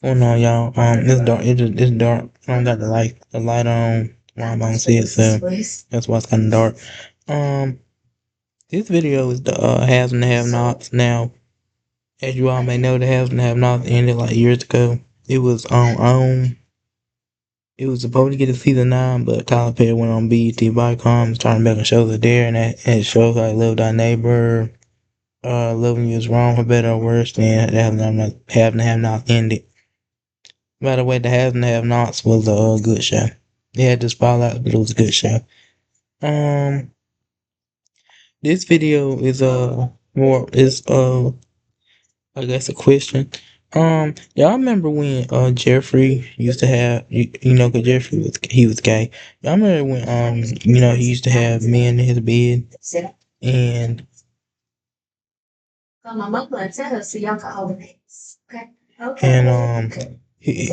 Oh no, y'all. It's dark. It's dark. I don't got the light on while I'm on set, so that's why it's kind of dark. Um, this video is the haves and have-nots. Now, as you all may know, the haves and have-nots ended like years ago. It was on. It was supposed to get a season 9, but Tyler Perry went on BET Viacom, starting back on shows are there, and shows like Love Thy Neighbor, Loving You Is Wrong for Better or Worse, and have and have not ended. By the way, the Have and Have Nots was a good show. It had the spotlight, but it was a good show. Um, this video is more is I guess a question. Y'all remember when Jeffrey used to have cause Jeffrey was gay. Y'all remember when he used to have men in his bed and and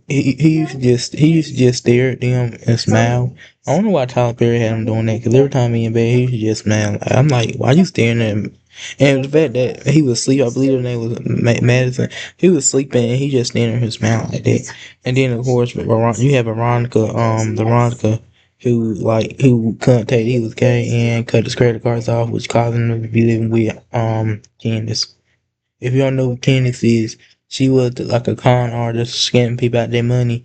he used to just stare at them and smile. I don't know why Tyler Perry had him doing that, because every time he in bed he used to just smile. I'm like, why you staring at him? And the fact that he was asleep, I believe his name was Madison. He was sleeping and he just standing here smiling like that. And then of course you have Veronica, who contacted he was gay and cut his credit cards off, which caused him to be living with Candace. If you don't know who Candace is, she was like a con artist, scamming people out their money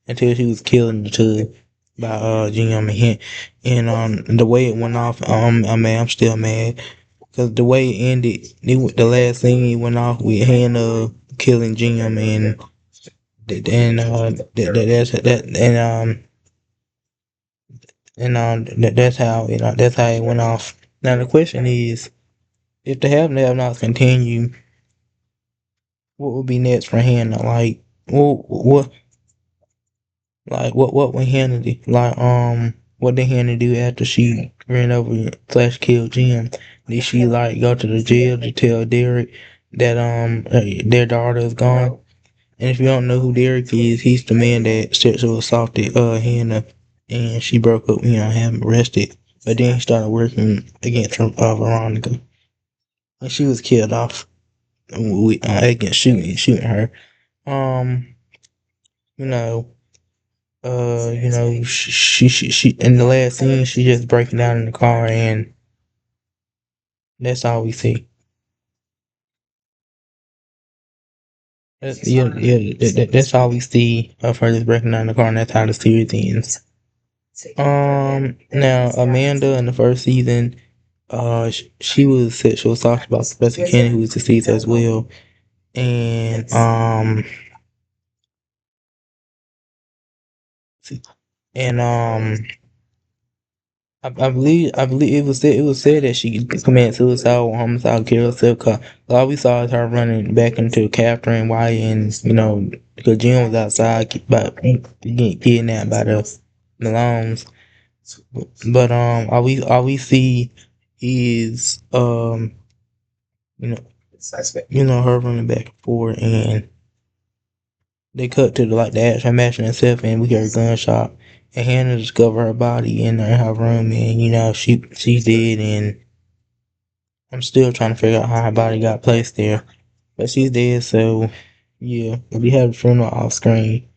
until she was killed in the tub by Jim and Hint. And the way it went off, I'm still mad because the way it ended, the last thing it went off with Hannah killing Jim, that's how that's how it went off. Now the question is, if the have and have nots continue, what would be next for Hannah? What would Hannah do? What did Hannah do after she ran over / killed Jim? Did she go to the jail to tell Derek that their daughter is gone? And if you don't know who Derek is, he's the man that sexually assaulted Hannah, and she broke up, had him arrested. But then he started working against Veronica, and she was killed off against shooting her. Um, you know, she in the last scene, she just breaking down in the car, and that's all we see. That's all we see of her just breaking down in the car, and that's how the series ends. Now Amanda in the first season, she was sexual assaulted by Professor Kenny, who was deceased as well, and and I believe it was said that she committed suicide or homicide, killed herself. Cause all we saw is her running back into Catherine White, and because Jim was outside, but getting kidnapped by the Malones. But all we see is you know her running back and forth, and they cut to the actual mansion itself, and we hear a gunshot. And Hannah discovered her body in her room, and she's dead, and I'm still trying to figure out how her body got placed there. But she's dead, so yeah, we have the funeral off screen.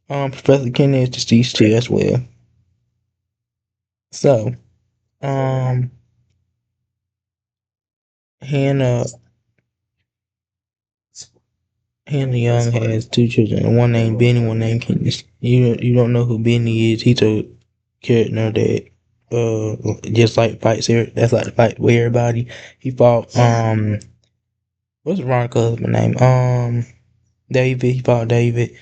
Professor Kenny is deceased too as well. So, um, Hannah Hannah Young has two children, one named Benny, one named Candace. You don't know who Benny is. He's a character that just like fights here. That's like the fight with everybody. He fought what's Veronica's husband name? David. He fought David,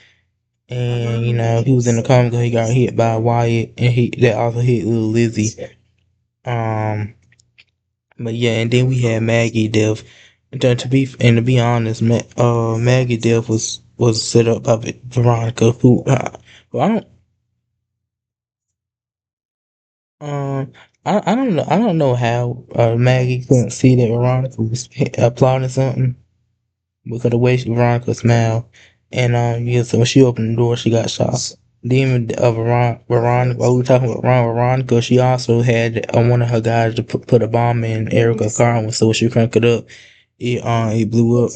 and he was in the comic. He got hit by Wyatt, and he that also hit little Lizzie. Um, but yeah, and then we had Maggie death. And to be honest, Maggie death was set up by Veronica, who well, I don't know. I don't know how Maggie couldn't see that Veronica was applauding something because of the way Veronica smiled. And yeah, so when she opened the door, she got shot. Then Veronica, while we were talking about Veronica, she also had one of her guys to put a bomb in Erica's car, and so when she cranked it up, it blew up.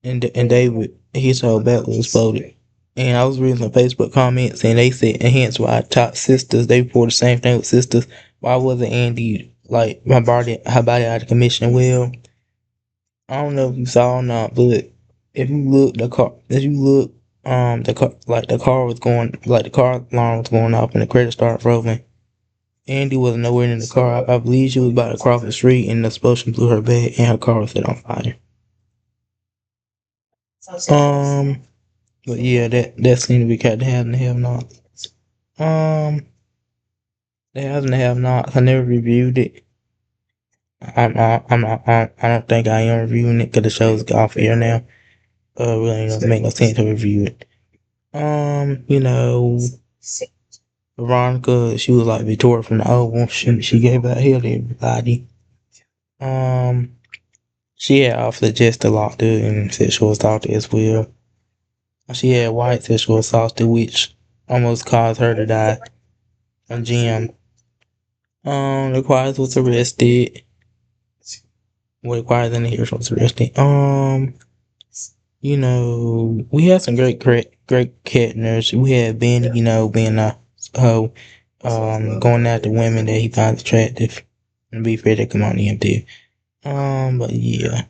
And David his whole back was exploded. And I was reading some Facebook comments, and they said, and hence why top sisters, they report the same thing with sisters. Why wasn't Andy like her body out of commission? Well, I don't know if you saw or not, but if you look, the car was going, like the car alarm was going off, and the credit started frozen. Andy was nowhere in the car. I believe she was about to cross the street, and the explosion blew her back, and her car was set on fire. Um, but yeah, that seemed to be kind of have and have not. Um, the have and have not. I never reviewed it. I don't think I am reviewing it because the show's off air now. Really doesn't make no sense to review it. You know, Veronica, she was like Victoria from the old one. She gave out hell to everybody. She had offered just a lot to and sexual assault as well. She had white sexual assault, which almost caused her to die. And Jim, the choir was arrested. What the choir in the here was arrested. We had some great catners. We had Ben, being a hoe, going after women that he finds attractive. And be fair to come on him too. But yeah.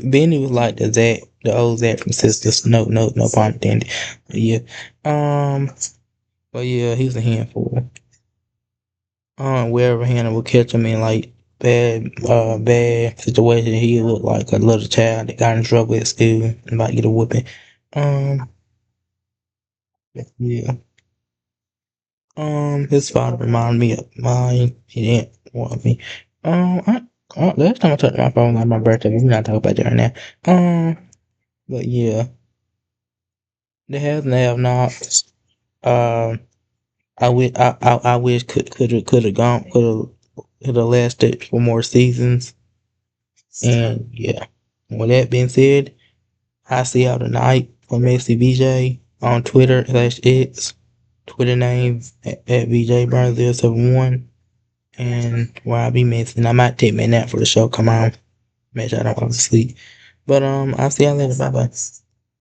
Benny was like the old Zach from Sisters. No pun intended. But yeah. But yeah, he was a handful. Wherever Hannah would catch him in like bad situation, he looked like a little child that got in trouble at school and about to get a whooping. Um, yeah. His father reminded me of mine. He didn't want me. Last time I talked to my phone on my birthday, we're not talking about that right now. But yeah, the have and have nots. Um, I wish could have gone could have lasted for more seasons. And yeah, with that being said, I see y'all tonight from Messy VJ on Twitter /X. Twitter name at Vjayburn071. And where I be missing, I might take me a nap for the show. Come on, make sure I don't fall asleep. But I'll see y'all later. Bye bye.